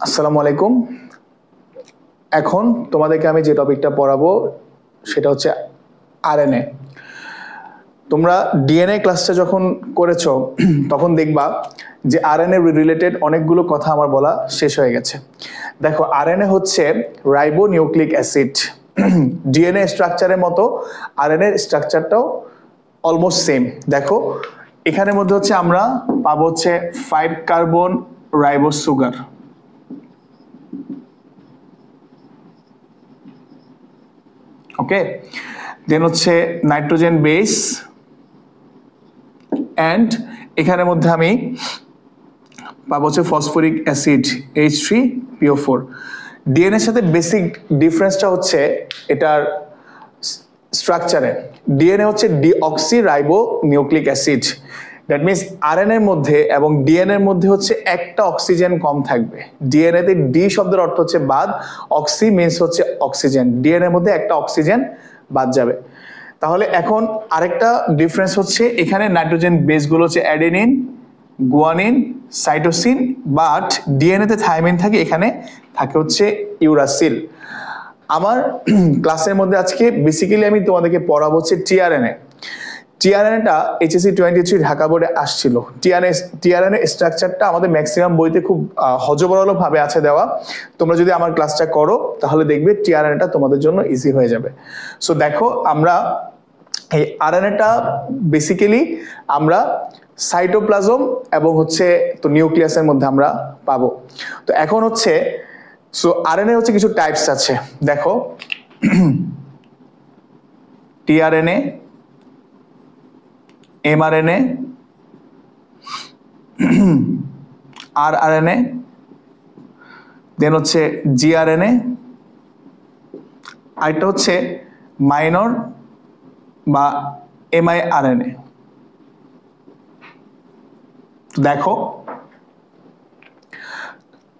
আসসালামু আলাইকুম। এখন তোমাদেরকে আমি যে টপিকটা পড়াবো সেটা হচ্ছে আরএনএ। তোমরা ডিএনএ ক্লাসটা যখন করেছো তখন দেখবা যে আরএনএ রিলেটেড অনেকগুলো কথা আমার বলা শেষ হয়ে গেছে। দেখো, আরএনএ হচ্ছে রাইবো নিউক্লিক অ্যাসিড। ডিএনএ স্ট্রাকচারের মতো আরএনএ স্ট্রাকচারটাও অলমোস্ট সেম। দেখো, এখানের মধ্যে হচ্ছে আমরা পাবো হচ্ছে 5 কার্বন রাইবোজ সুগার। ওকে, দেন হচ্ছে নাইট্রোজেন বেস অ্যান্ড এখানের মধ্যে আমি পাবো হচ্ছে ফসফরিক অ্যাসিড H3PO4। ডিএনএর সাথে বেসিক ডিফারেন্সটা হচ্ছে এটার স্ট্রাকচারে। ডিএনএ হচ্ছে deoxyribonucleic acid, that means আরএনএর মধ্যে এবং ডিএনএর মধ্যে হচ্ছে একটা অক্সিজেন কম থাকবে। ডিএনএতে ডি শব্দের অর্থ হচ্ছে বাদ, অক্সি মিনস হচ্ছে অক্সিজেন। ডিএনএর মধ্যে একটা অক্সিজেন বাদ যাবে। তাহলে এখন আরেকটা ডিফারেন্স হচ্ছে এখানে নাইট্রোজেন বেসগুলো হচ্ছে অ্যাডেনিন, গুয়ানিন, সাইটোসিন, বাট ডিএনএতে থাইমিন থাকে, এখানে থাকে হচ্ছে ইউরাসিল। আমার ক্লাসের মধ্যে আজকে বেসিক্যালি আমি তোমাদেরকে পড়াবো হচ্ছে টিআরএনএ। টিআরএনএটা এইচএসসি 23 ঢাকা বোর্ডে আসছিল। টিআরএনএ স্ট্রাকচারটা আমাদের ম্যাক্সিমাম বইতে খুব হজবরল ভাবে আছে দেওয়া। তোমরা যদি আমার ক্লাসটা করো তাহলে দেখবে টিআরএনএটা তোমাদের জন্য ইজি হয়ে যাবে। সো দেখো, আমরা এই আরএনএটা বেসিক্যালি আমরা সাইটোপ্লাজম এবং হচ্ছে তো নিউক্লিয়াসের মধ্যে আমরা পাবো। তো এখন হচ্ছে সো আরএনএ হচ্ছে কিছু টাইপস আছে। দেখো, টিআরএনএ, এমআরএনএ, আরআরএনএ, দেন হচ্ছে জিআরএনএ, আরেকটা হচ্ছে মাইনর বা এমআইআরএনএ। দেখো,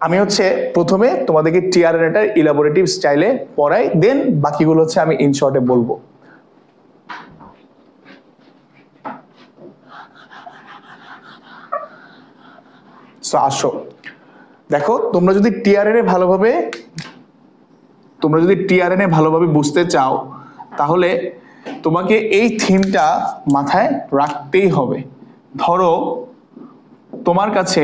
আমি হচ্ছে প্রথমে তোমাদেরকে টিআরএনএটার ইলাবোরেটিভ স্টাইলে পড়াই, দেন বাকিগুলো হচ্ছে আমি ইন শর্টে বলবো। আসো, দেখো, তোমরা যদি টিআরএনএ ভালোভাবে বুঝতে চাও তাহলে তোমাকে এই থিমটা মাথায় রাখতেই হবে। ধরো, তোমার কাছে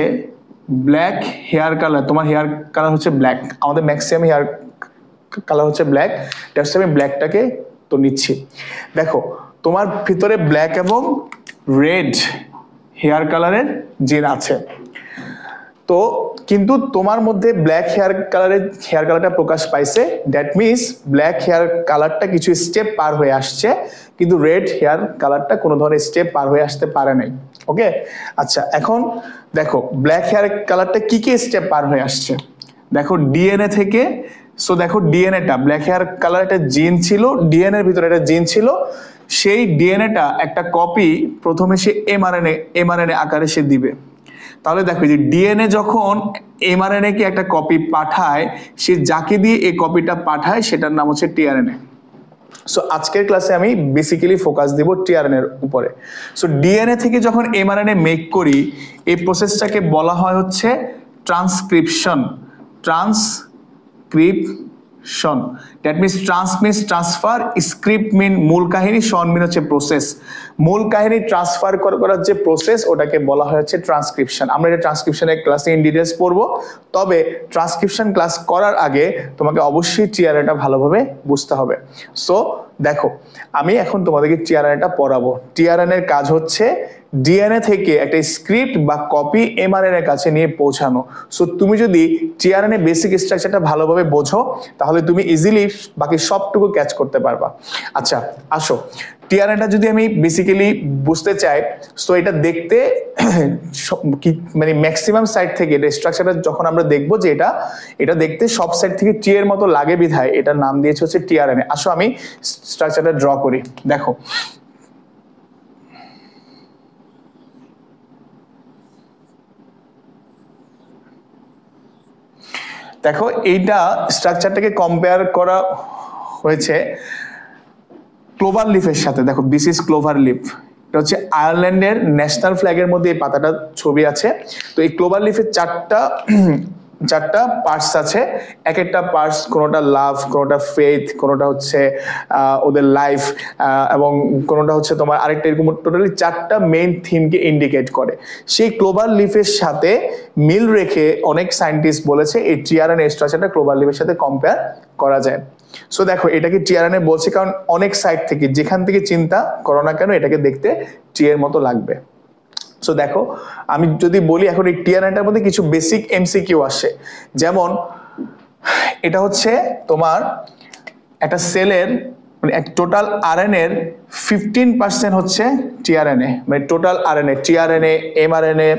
ব্ল্যাক হেয়ার কালার, তোমার হেয়ার কালার হচ্ছে ব্ল্যাক, আমাদের ম্যাক্সিমাম হেয়ার কালার হচ্ছে ব্ল্যাক, জাস্ট আমি ব্ল্যাকটাকে তো নিচ্ছি। দেখো, তোমার ভিতরে ব্ল্যাক এবং রেড হেয়ার কালারের জিন আছে, তো কিন্তু তোমার মধ্যে ব্ল্যাক হেয়ার কালারটা প্রকাশ পাইছে, দ্যাট মিনস ব্ল্যাক হেয়ার কালারটা কিছু স্টেপ পার হয়ে আসছে, কিন্তু রেড হেয়ার কালারটা কোনো ধরনের স্টেপ পার হয়ে আসতে পারে নাই। ওকে, আচ্ছা, এখন দেখো ব্ল্যাক হেয়ার কালারটা কি কি স্টেপ পার হয়ে আসছে। দেখো, ডিএনএ থেকে, সো দেখো ডিএনএটা ব্ল্যাক হেয়ার কালার একটা জিন ছিল, ডিএনএ এর ভিতরে একটা জিন ছিল, সেই ডিএনএটা একটা কপি প্রথমে সে এমআরএনএ আকারে সে দিবে। তাহলে দেখো, যে ডিএনএ যখন এমআরএনএ কে একটা কপি পাঠায়, সে যাকে দিয়ে এই কপিটা পাঠায় সেটার নাম হচ্ছে টিআরএনএ। সো আজকের ক্লাসে আমি বেসিক্যালি ফোকাস দিব টিআরএনএ এর উপরে। সো ডিএনএ থেকে যখন এমআরএনএ মেক করি, এই প্রসেসটাকে বলা হয় হচ্ছে transcription. That means trans means transfer, script mean মূল কাহিনী, শন মিন হচ্ছে প্রসেস। মূল কাহিনী ট্রান্সফার করার যে প্রসেস ওটাকে বলা হয় হচ্ছে ট্রান্সক্রিপশন। আমরা এটা ট্রান্সক্রিপশনের ক্লাসে ইন ডিটেলস পড়বো, তবে ট্রান্সক্রিপশন ক্লাস করার আগে তোমাকে অবশ্যই টিআরএনএটা ভালোভাবে বুঝতে হবে। সো দেখো, আমি এখন তোমাদেরকে টিআরএনএটা পড়াবো। টিআরএনএ এর কাজ হচ্ছে ডিএনএ থেকে একটা স্ক্রিপ্ট বা কপি এমআরএনএ এর কাছে নিয়ে পৌঁছানো। সো তুমি যদি টিআরএনএ বেসিক স্ট্রাকচারটা ভালোভাবে বোঝো তাহলে তুমি ইজিলি বাকি সবটুকু ক্যাচ করতে পারবা। আচ্ছা, আসো, টিআরএনএটা যদি আমি বেসিক্যালি বুঝতে চাই, সো এটা দেখতে মানে ম্যাক্সিমাম সাইড থেকে এটা স্ট্রাকচারটা যখন আমরা দেখবো যে এটা দেখতে সব সাইড থেকে টি এর মতো লাগে বিধায় এটার নাম দিয়েছে হচ্ছে টিআরএনএ। আসো আমি স্ট্রাকচারটা ড্র করি। দেখো, দেখো এইটা স্ট্রাকচারটাকে কম্পেয়ার করা হয়েছে ক্লোভার লিফের সাথে। দেখো, দিস ইজ ক্লোভার লিফ। এটা হচ্ছে আয়ারল্যান্ডের ন্যাশনাল ফ্ল্যাগের মধ্যে এই পাতাটা ছবি আছে। তো এই ক্লোভার লিফের 4টা চারটা পার্টস আছে, এক একটা পার্টস কোনোটা লাভ, কোনোটা ফেথ, কোনোটা হচ্ছে ওদের লাইফ, এবং কোনোটা হচ্ছে তোমার আরেকটা, এরকম টোটালি চারটা মেইন থিমকে ইন্ডিকেট করে। সেই ক্লোভার লিফের সাথে মিল রেখে অনেক সায়েন্টিস্ট বলেছে এই টিআরএনএ স্ট্রাকচারটা ক্লোভার লিফের সাথে কম্পেয়ার করা যায়। সো দেখো এটাকে টিআরএনএ বলছে কারণ অনেক সাইড থেকে যেখান থেকে চিন্তা করো না কেন এটাকে দেখতে টি এর মতো লাগবে। সো দেখো আমি যদি বলি এখন এই টিআরএনএটার মধ্যে কিছু বেসিক এমসিকিউ আসে, যেমন এটা হচ্ছে তোমার একটা সেলের মানে এক টোটাল আরএনএ এর 15% হচ্ছে টিআরএনএ, মানে total RNA, tRNA, mRNA,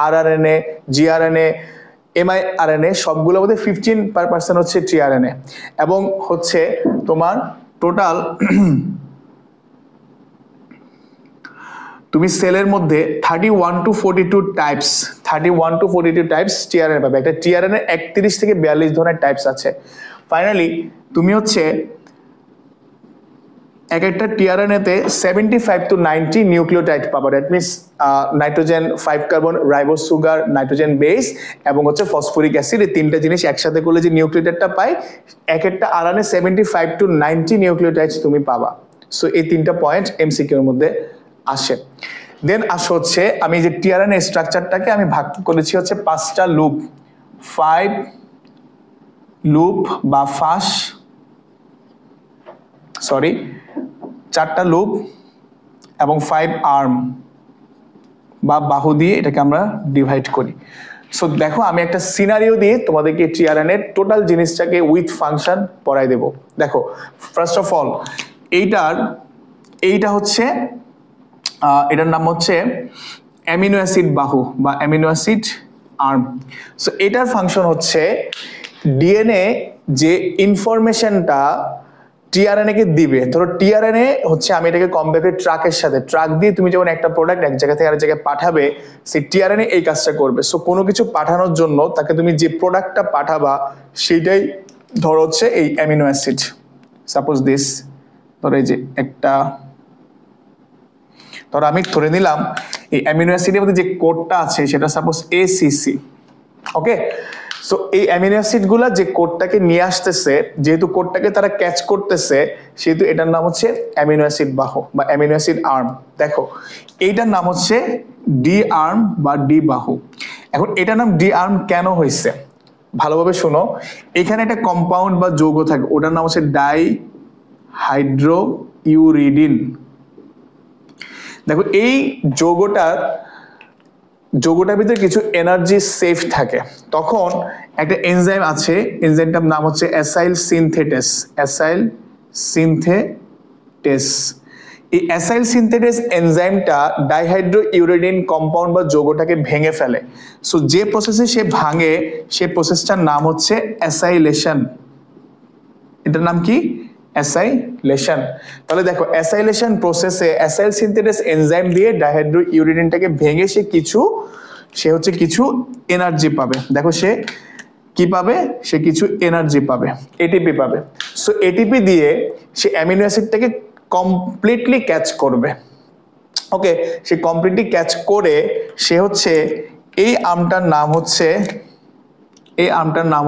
rRNA, gRNA, miRNA সবগুলোর মধ্যে 15% হচ্ছে টিআরএনএ, এবং হচ্ছে তোমার টোটাল তুমি সেলের মধ্যে 31 to 42 টাইপস টিআরএনএ পাবে। একটা টিআরএনএ 31 থেকে 42 ধরনের টাইপস আছে। ফাইনালি তুমি হচ্ছে এক একটা টিআরএনএ তে 75 to 90 নিউক্লিওটাইড পাবে। That means nitrogen 5 carbon, ribose sugar, nitrogen base এবং হচ্ছে ফসফরিক অ্যাসিড, এই তিনটা জিনিস একসাথে করলে যে নিউক্লিওটাইডটা পাই, এক একটা আরএনএ 75 to 90 নিউক্লিওটাইডস তুমি পাবা। সো এই তিনটা পয়েন্ট এমসিকিউ এর মধ্যে আসে। দেন আসো হচ্ছে আমি যে টিআরএনএ স্ট্রাকচারটাকে আমি ভাগ করেছি হচ্ছে 5টা লুপ, 5 লুপ বা ফাঁস, 4টা লুপ এবং 5 আর্ম বা বাহু দিয়ে এটাকে আমরা ডিভাইড করি। সো দেখো আমি একটা সিনারিও দিয়ে তোমাদেরকে টিআরএনএ টোটাল জিনিসটাকে উইথ ফাংশন পড়াই দেব। দেখো ফার্স্ট অফ অল এইটা হচ্ছে এটার নাম হচ্ছে অ্যামিনো অ্যাসিড বাহু বা অ্যামিনো অ্যাসিড আর্ম। সো এটার ফাংশন হচ্ছে ডিএনএ যে ইনফরমেশনটা টিআরএনএ কে দিবে, ধরো টিআরএনএ হচ্ছে আমি এটাকে কম্পেয়ার ট্রাকের সাথে, ট্রাক দিয়ে তুমি যখন একটা প্রোডাক্ট এক জায়গা থেকে আরেক জায়গায় পাঠাবে, সেই টিআরএনএ এই কাজটা করবে। সো কোনো কিছু পাঠানোর জন্য তাকে তুমি যে প্রোডাক্টটা পাঠাবা সেইটাই ধরো হচ্ছে এই অ্যামিনো অ্যাসিড। সাপোজ দিস, ধরো এই যে একটা, ধরো আমি ধরে নিলাম এই অ্যামিনো অ্যাসিডের মধ্যে যে কোডটা আছে সেটা সাপোজ এসিসি। ওকে, সো এই অ্যামিনো অ্যাসিড গুলা যে কোডটাকে নিয়ে আসতেছে, যেহেতু কোডটাকে তারা ক্যাচ করতেছে, সেহেতু এটার নাম হচ্ছে অ্যামিনো অ্যাসিড বাহু বা অ্যামিনো অ্যাসিড আর্ম। দেখো এইটার নাম হচ্ছে ডি আর্ম বা ডি বাহু। এখন এটার নাম ডি আর্ম কেন হয়েছে ভালোভাবে শোনো। এখানে একটা কম্পাউন্ড বা যৌগ থাকে, ওটার নাম হচ্ছে ডাই হাইড্রো ইউরিডিন। দেখো এই যৌগটার ভিতরে কিছু এনার্জি সেফ থাকে, তখন একটা এনজাইম আছে, এনজাইমটার নাম হচ্ছে অ্যাসাইল সিনথেটেস। এই অ্যাসাইল সিনথেটেস এনজাইমটা ডাইহাইড্রো ইউরেডিন কম্পাউন্ড বা যৌগটাকে ভেঙে ফেলে। সো যে প্রসেসে সে ভাঙে সেই প্রসেসটার নাম হচ্ছে অ্যাসাইলেশন। এটার নাম কি? অ্যাসাইলেশন। তাহলে দেখো অ্যাসাইলেশন প্রসেসে অ্যাসাইল সিনথেটেস এনজাইম দিয়ে ডাইহাইড্রো ইউরেডিনটাকে ভেঙে সে হচ্ছে কিছু এনার্জি পাবে। দেখো সে কি পাবে? সে কিছু এনার্জি পাবে, এটিপি পাবে। সো এটিপি দিয়ে সে অ্যামিনো অ্যাসিডটাকে কমপ্লিটলি ক্যাচ করবে। ওকে, সে কমপ্লিটলি ক্যাচ করে সে হচ্ছে এই আর্মটার নাম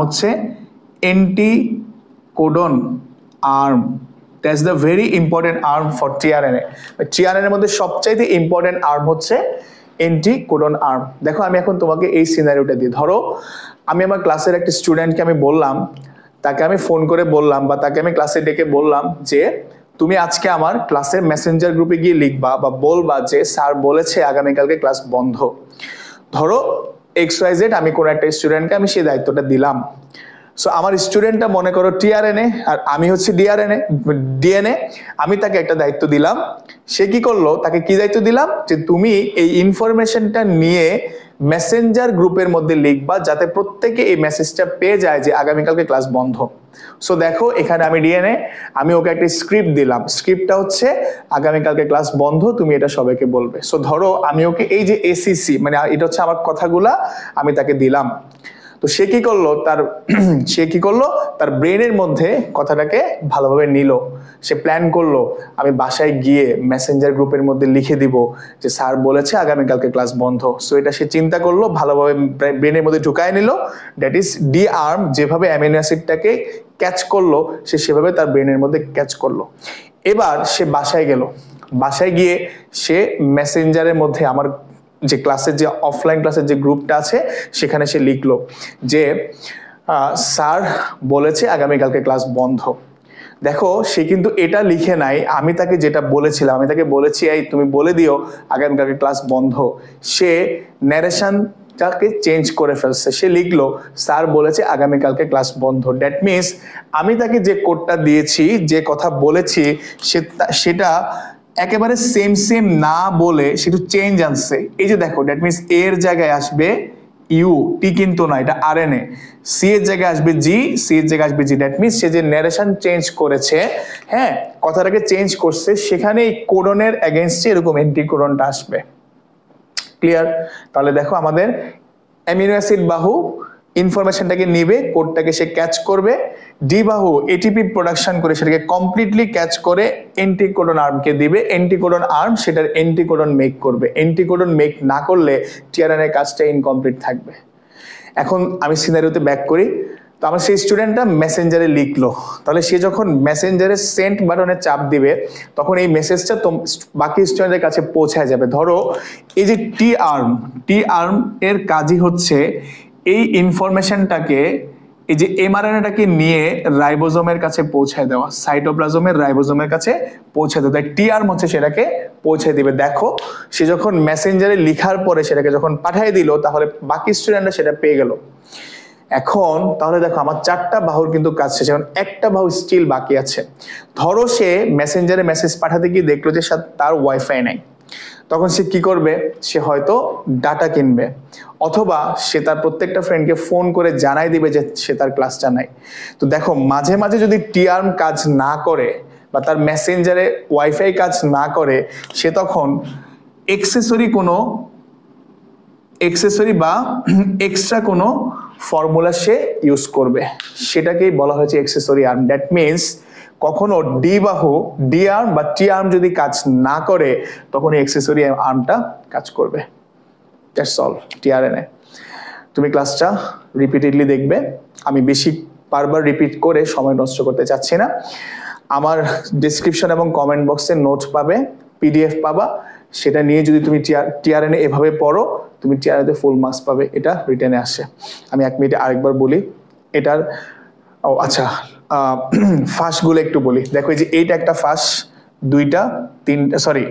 হচ্ছে anticodon arm. That's the very important arm for tRNA. টিআরএনএর মধ্যে সবচাইতে ইম্পর্টেন্ট আর্ম হচ্ছে অ্যান্টিকোডন আর্ম। দেখো আমি এখন তোমাকে এই সিনারিওটা দিই, ধরো আমি আমার ক্লাসের একটা স্টুডেন্টকে আমি বললাম, তাকে আমি ফোন করে বললাম বা তাকে আমি ক্লাসে ডেকে বললাম যে তুমি আজকে আমার ক্লাসের মেসেঞ্জার গ্রুপে গিয়ে লিখবা বা বলবা যে স্যার বলেছে আগামীকালকে ক্লাস বন্ধ। ধরো XYZ আমি কোনো একটা স্টুডেন্টকে আমি সেই দায়িত্বটা দিলাম। সো আমার স্টুডেন্টটা মনে করো টিআরএনএ আর আমি হচ্ছে ডিএনএ। আমি তাকে একটা দায়িত্ব দিলাম, সে কি করলো? তাকে কি দায়িত্ব দিলাম? যে তুমি এই ইনফরমেশনটা নিয়ে মেসেঞ্জার গ্রুপের মধ্যে লিখবা, যাতে প্রত্যেকে এই মেসেজটা পেয়ে যায় যে আগামীকালকে ক্লাস বন্ধ। সো দেখো এখানে আমি ডিএনএ, আমি ওকে একটা স্ক্রিপ্ট দিলাম, স্ক্রিপ্টটা হচ্ছে আগামীকালকে ক্লাস বন্ধ, তুমি এটা সবাইকে বলবে। সো ধরো আমি ওকে এই যে এসিসি, মানে এটা হচ্ছে আমার কথাগুলা আমি তাকে দিলাম। তো সে কি করলো? তার ব্রেনের মধ্যে কথাটাকে ভালোভাবে নিল, সে প্ল্যান করলো আমি বাসায় গিয়ে মেসেঞ্জার গ্রুপের মধ্যে লিখে দিব যে স্যার বলেছে আগামীকালকে ক্লাস বন্ধ। সো এটা সে চিন্তা করলো, ভালোভাবে ব্রেনের মধ্যে ঢুকায় নিল। দ্যাট ইজ ডি আর্ম যেভাবে অ্যামিনো অ্যাসিডটাকে ক্যাচ করলো সে সেভাবে তার ব্রেনের মধ্যে ক্যাচ করলো। এবার সে বাসায় গেল, বাসায় গিয়ে সে মেসেঞ্জারের মধ্যে আমার যে ক্লাসের যে অফলাইন ক্লাসের যে গ্রুপটা আছে সেখানে সে লিখলো যে স্যার বলেছে আগামীকালকে ক্লাস বন্ধ। দেখো সে কিন্তু এটা লিখে নাই আমি তাকে যেটা বলেছিলাম, আমি তাকে বলেছি এই তুমি বলে দিও আগামীকালকে ক্লাস বন্ধ। সে ন্যারেশনটাকে চেঞ্জ করে ফেলছে, সে লিখলো স্যার বলেছে আগামীকালকে ক্লাস বন্ধ। দ্যাট মিনস আমি তাকে যে কোডটা দিয়েছি, যে কথা বলেছি, সেটা একেবারে সেম সেম না বলে সে একটু চেঞ্জ আনছে। এই যে দেখো, দ্যাট মিনস এর জায়গায় আসবে ইউ, টি কিন্তু না, এটা আরএনএ। সি এর জায়গায় আসবে জি, সি এর জায়গায় আসবে জি। দ্যাট মিনস সে যে ন্যারেশন চেঞ্জ করেছে, হ্যাঁ কথাটাকে চেঞ্জ করছে, সেখানে এই কোডনের এগেইনস্টে এরকম এন্টি কোডনটা আসবে। ক্লিয়ার? তাহলে দেখো আমাদের অ্যামিনো অ্যাসিড বাহু ইনফরমেশনটাকে নিবে, কোডটাকে সে ক্যাচ করবে, ডি বাহু এটিপি প্রোডাকশন করে সেটাকে কমপ্লিটলি ক্যাচ করে এন্টিকোডন আর্মকে দিবে, এন্টিকোডন আর্ম সেটার এন্টিকোডন মেক করবে। এন্টিকোডন মেক না করলে টিআরএনএ কাজটা ইনকমপ্লিট থাকবে। এখন আমি সিনারিওতে ব্যাক করি। তো আমার সেই স্টুডেন্টটা মেসেঞ্জারে লিখলো, তাহলে সে যখন মেসেঞ্জারে সেন্ড বাটনে চাপ দিবে তখন এই মেসেজটা বাকি স্টুডেন্টের কাছে পৌঁছায় যাবে। ধরো এই যে টি আর্ম এর কাজই হচ্ছে এই ইনফরমেশনটাকে, এই যে এমআরএনএটাকে নিয়ে রাইবোজোমের কাছে পৌঁছায় দেওয়া, সাইটোপ্লাজমের রাইবোজোমের কাছে পৌঁছে দেওয়া। তাই টি আর্ম হচ্ছে সেটাকে পৌঁছে দিবে। দেখো সে যখন মেসেঞ্জারে লিখার পরে সেটাকে যখন পাঠিয়ে দিল তাহলে বাকি স্টুডেন্টরা সেটা পেয়ে গেল। এখন তাহলে দেখো আমার 4টা বাহুর কিন্তু কাজ শেষ, এখন একটা বাহু স্টিল বাকি আছে। ধরো সে মেসেঞ্জারে মেসেজ পাঠাতে গিয়ে দেখলো যে তার ওয়াইফাই নাই, তখন সে কি করবে? সে হয়তো ডাটা কিনবে, অথবা সে তার প্রত্যেকটা ফ্রেন্ডকে ফোন করে জানাই দিবে যে সে তার ক্লাসটা নাই। তো দেখো মাঝে মাঝে যদি টিআরএম কাজ না করে বা তার মেসেঞ্জারে ওয়াইফাই কাজ না করে, সে তখন এক্সেসরি বা এক্সট্রা কোনো ফর্মুলা সে ইউজ করবে, সেটাকেই বলা হয়েছে এক্সেসরি আর্ম। দ্যাট মিনস কখনো ডি বাহু ডি আর্ম বা টি আর্ম যদি কাজ না করে তখন এই এক্সেসরি আর্মটা কাজ করবে। That's all tRNA. তুমি ক্লাসটা রিপিটেডলি দেখবে, আমি বেশি বারবার রিপিট করে সময় নষ্ট করতে চাচ্ছি না। আমার ডেসক্রিপশন এবং কমেন্ট বক্সে নোট পাবে, পিডিএফ পাবা, সেটা নিয়ে যদি তুমি টিআরএনএ এভাবে পড়ো তুমি টিআরএনএতে ফুল মার্কস পাবে, এটা রিটেনে আসে। আমি 1 মিনিটে আরেকবার বলি এটার, ও আচ্ছা ফাঁসগুলো একটু বলি। দেখো এই যে এইটা একটা ফাঁস, 2টা 3টা, সরি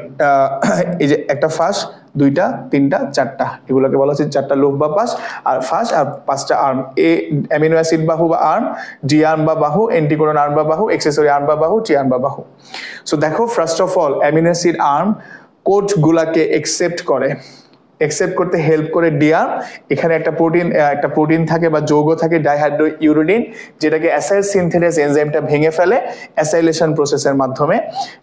এই যে একটা ফাঁস, 2টা 3টা 4টা, এগুলোকে বলা হচ্ছে 4টা লুপ বা পাস আর ফাঁস, আর 5টা আর্ম। এ অ্যামিনো অ্যাসিড বাহু বা আর্ম, ডি আর্ম বা বাহু, এন্টিকোডন আর্ম বা বাহু, এক্সেসরি আর্ম বা বাহু, টি আর্ম বা বাহু। সো দেখো first of all amino acid arm code গুলাকে একসেপ্ট করতে হেল্প করে ডিআর। এখানে একটা প্রোটিন থাকে বা যৌগ থাকে ডাইহাইড্রো ইউরিডিন, যেটাকে অ্যাসাইল সিনথেসিস এনজাইমটা ভেঙে ফেলে অ্যাসাইলেশন প্রসেসের মাধ্যমে,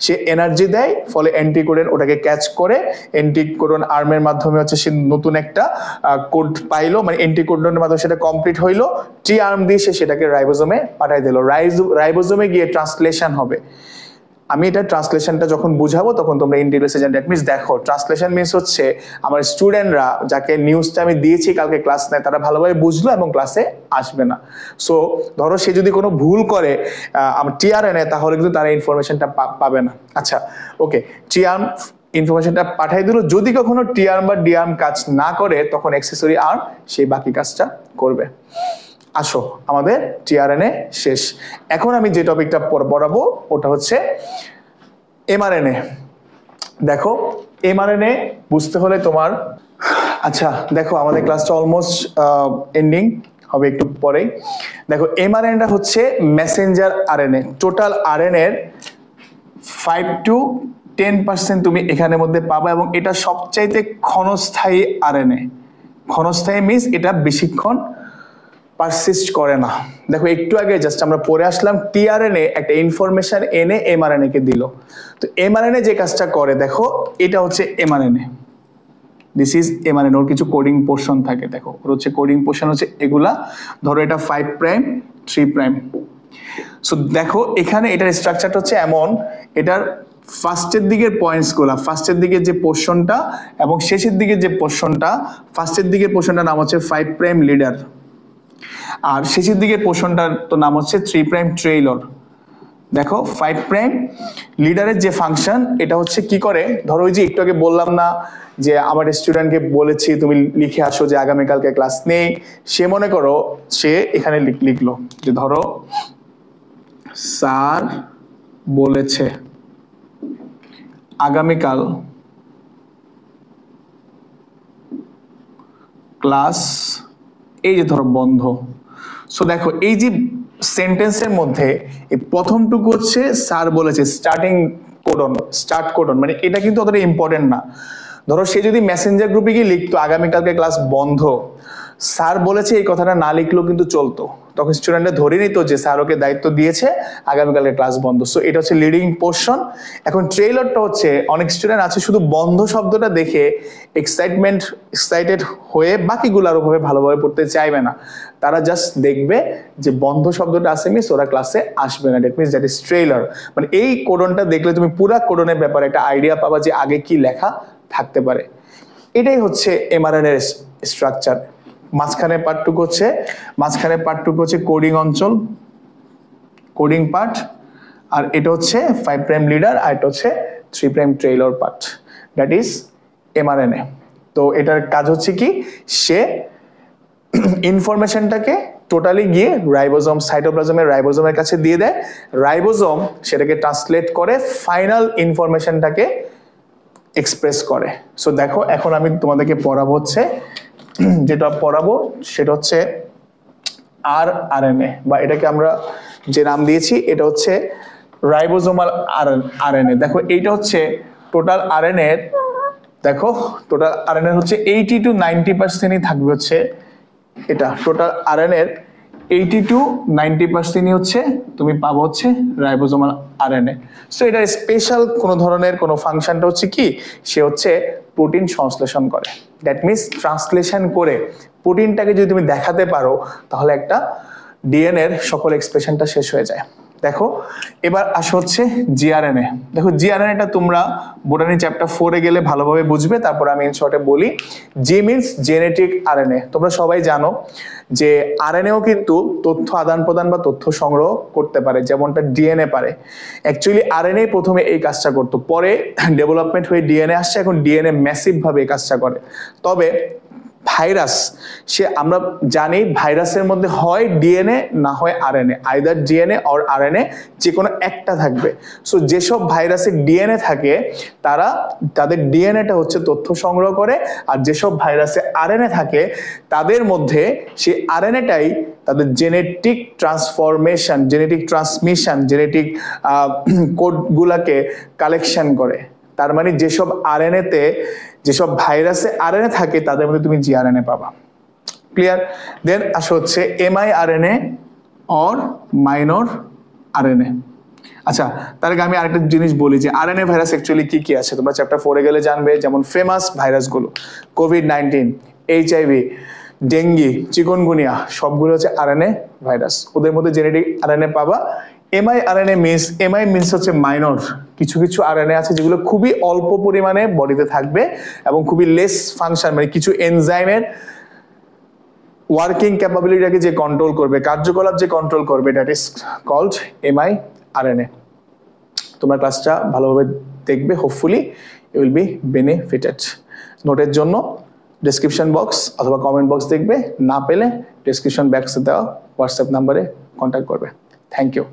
সে এনার্জি দেয়, ফলে অ্যান্টিকোডন ওটাকে ক্যাচ করে অ্যান্টিকোডন আর্মের মাধ্যমে হচ্ছে সে নতুন একটা কোড পাইলো, মানে অ্যান্টিকোডনের মাধ্যমে সেটা কমপ্লিট হইলো, টি আর্ম দিয়ে সে সেটাকে রাইবোজোমে পাঠিয়ে দিল, রাইবোজোমে গিয়ে ট্রান্সলেশন হবে। আমি এটা ট্রান্সলেশনটা যখন বুঝাবো তখন তোমরা ইন্টিগ্রেশন জানবে। দ্যাট মিনস দেখো ট্রান্সলেশন মিনস হচ্ছে আমার স্টুডেন্টরা যাকে নিউজটা আমি দিয়েছি কালকে ক্লাস নেয় তারা ভালোভাবে বুঝলো এবং ক্লাসে আসবে না। সো ধরো সে যদি কোনো ভুল করে আমার টিআরএনএ, তাহলে কিন্তু তারা ইনফরমেশনটা পাবে না। আচ্ছা ওকে, টিআরএম ইনফরমেশনটা পাঠিয়ে দিল, যদি কখনো টিআরএম বা ডিআরএম কাজ না করে তখন অ্যাক্সেসরি আর্ম সেই বাকি কাজটা করবে। আসো আমাদের টিআরএনএ শেষ। এখন আমি যে টপিকটা পড়াবো ওটা হচ্ছে এমআরএনএ। দেখো এমআরএনএ বুঝতে হলে তোমার, আচ্ছা দেখো আমাদের ক্লাসটা অলমোস্ট এন্ডিং হবে একটু পরেই। দেখো এমআরএনএটা হচ্ছে মেসেঞ্জার আরএনএ। টোটাল আরএনএ এর 5 to 10% তুমি এখানের মধ্যে পাবা, এবং এটা সবচাইতে ক্ষণস্থায়ী আরএনএ। ক্ষণস্থায়ী মিনস এটা বেশিক্ষণ পারসিস্ট করে না। দেখো একটু আগে জাস্ট আমরা পড়ে আসলাম টিআরএনএ একটা ইনফরমেশন এনে এমআরএনএ কে দিল। তো এমআরএনএ যে কাজটা করে দেখো, এটা হচ্ছে এমআরএনএ, দিস ইজ এমআরএনএ। ওর কিছু কোডিং পোর্শন থাকে, দেখো ওর হচ্ছে কোডিং পোর্শন হচ্ছে এগুলা। ধরো এটা 5 প্রাইম 3 প্রাইম, সো দেখো এখানে এটার স্ট্রাকচারটা হচ্ছে এমন, এটার ফার্স্টের দিকের পয়েন্টসগুলো, ফার্স্টের দিকের যে পোর্শনটা এবং শেষের দিকের যে পোর্শনটা, ফার্স্টের দিকের পোর্শনটার নাম হচ্ছে 5 প্রাইম লিডার, আর শেষের দিকের পোর্শনটার তো নাম হচ্ছে 3 প্রাইম ট্রেইলর। দেখো 5 প্রাইম লিডারের যে ফাংশন, এটা হচ্ছে কি করে, ধরো ওই যে একটু আগে বললাম না যে আমার স্টুডেন্টকে বলেছি তুমি লিখে আসো যে আগামীকালকে ক্লাস নেই, সে মনে করো সে এখানে লিখলো যে ধরো স্যার বলেছে আগামীকাল ক্লাস এই যে ধরো বন্ধ। সো দেখো এই যে সেন্টেন্সের মধ্যে এই প্রথমটুকু হচ্ছে স্যার বলেছে, স্টার্ট কোডন, মানে এটা কিন্তু অতটা ইম্পর্টেন্ট না। ধরো সে যদি মেসেঞ্জার গ্রুপে গিয়ে লিখতো আগামীকালকে ক্লাস বন্ধ, স্যার বলেছে এই কথাটা না লিখলেও কিন্তু চলতো, তখন স্টুডেন্টরা ধরে নিত যে স্যার ওকে দায়িত্ব দিয়েছে আগামীকালকে ক্লাস বন্ধ। সো এটা হচ্ছে লিডিং পোর্শন। এখন ট্রেইলারটা হচ্ছে, অনেক স্টুডেন্ট আছে শুধু বন্ধ শব্দটা দেখে এক্সাইটেড হয়ে বাকিগুলো আরো ভালোভাবে পড়তে চাইবে না, তারা জাস্ট দেখবে যে বন্ধ শব্দটা আছে মিস ওরা ক্লাসে আসবে না, that means that is trailer. মানে এই কোডনটা দেখলে তুমি পুরো কোডনের ব্যাপারে একটা আইডিয়া পাবা যে আগে কি লেখা থাকতে পারে। এটাই হচ্ছে এমআরএন এর স্ট্রাকচার। মাঝখানে পার্টটুকু হচ্ছে কোডিং অঞ্চল, কোডিং পার্ট, আর এটা হচ্ছে 5 প্রাইম লিডার, আর এটা হচ্ছে 3 prime trailer part, that is mRNA. তো এটার কাজ হচ্ছে কি, সে ইনফরমেশনটাকে টোটালি গিয়ে রাইবোজোম, সাইটোপ্লাজমের রাইবোজোমের কাছে দিয়ে দেয়, রাইবোজোম সেটাকে ট্রান্সলেট করে ফাইনাল ইনফরমেশনটাকে এক্সপ্রেস করে। সো দেখো এখন আমি তোমাদেরকে পড়াবো হচ্ছে, যেটা পড়াবো সেটা হচ্ছে আরএনএ, বা এটাকে আমরা যে নাম দিয়েছি এটা হচ্ছে রাইবোজোমাল আরএনএ। দেখো এইটা হচ্ছে টোটাল আরএনএ, দেখো টোটাল আরএনএ হচ্ছে 80 to 90%ই থাকবে হচ্ছে এটা, টোটাল আরএনএ 80 to 90%ই হচ্ছে তুমি পাবো হচ্ছে রাইবোজোমাল আরএনএ। সো এটা স্পেশাল কোনো ধরনের কোনো ফাংশনটা হচ্ছে কি, সে হচ্ছে প্রোটিন সংশ্লেষণ করে, দ্যাট মিনস ট্রান্সলেশন করে প্রোটিনটাকে যদি তুমি দেখাতে পারো তাহলে একটা ডিএনএ এর সকল এক্সপ্রেশনটা শেষ হয়ে যায়। দেখো এবার আসো হচ্ছে জিআরএনএ। দেখো জিআরএনএটা তোমরা বোটানি চ্যাপ্টার 4 এ গেলে ভালোভাবে বুঝবে, তারপর আমি ইন শর্টে বলি। জি মিনস জেনেটিক আরএনএ। তোমরা সবাই জানো যে আরএনএও কিন্তু তথ্য আদান প্রদান বা তথ্য সংগ্রহ করতে পারে, যেমনটা ডিএনএ পারে। অ্যাকচুয়ালি আরএনএ প্রথমে এই কাজটা করতো, পরে ডেভেলপমেন্ট হয়ে ডিএনএ আসছে, এখন ডিএনএ ম্যাসিভ ভাবে এই কাজটা করে। তবে ভাইরাস, সে আমরা জানি ভাইরাসের মধ্যে হয় ডিএনএ না হয় RNA, either DNA or RNA, যে কোনো একটা থাকবে। সো যেসব ভাইরাসের ডিএনএ থাকে তাদের ডিএনএটা হচ্ছে তথ্য সংগ্রহ করে, আর যেসব ভাইরাসে আরএনএ থাকে তাদের মধ্যে সেই আরএনএটাই তাদের genetic transformation, genetic transmission, genetic কোডগুলাকে কালেকশন করে। তার মানে যেসব আরএনএতে, যেসব ভাইরাসে আরএনএ থাকে তাদের মধ্যে তুমি জিআরএনএ পাবা। ক্লিয়ার? দেন আসো হচ্ছে এমআইআরএনএ অর মাইনর আরএনএ। আচ্ছা, তার আগে আমি আরেকটা জিনিস বলি যে আরএনএ ভাইরাস অ্যাকচুয়ালি কি কি আছে তোমরা চ্যাপ্টার 4 এ গেলে জানবে। যেমন ফেমাস ভাইরাসগুলো কোভিড-19, এইচআইভি, ডেঙ্গি, চিকনগুনিয়া, সবগুলো হচ্ছে আরএনএ ভাইরাস। ওদের মধ্যে জেনেটিক আরএনএ পাবা। এমআইআরএনএ মিনস, এমআই মিনস হচ্ছে মাইনর। কিছু কিছু আরএনএ আছে যেগুলো খুবই অল্প পরিমাণে বডিতে থাকবে এবং খুবই লেস ফাংশন, মানে কিছু এনজাইমের ওয়ার্কিং ক্যাপাবিলিটিকে যে কন্ট্রোল করবে, কার্যকলাপ যে কন্ট্রোল করবে, দ্যাট ইজ কল্ড এমআইআরএনএ। তোমরা ক্লাসটা ভালোভাবে দেখবে, hopefully you will be benefited. নোটের জন্য ডেসক্রিপশন বক্স অথবা কমেন্ট বক্স দেখবে, না পেলে ডেসক্রিপশন বক্সে দেওয়া হোয়াটসঅ্যাপ নাম্বারে কন্ট্যাক্ট করবে। Thank you.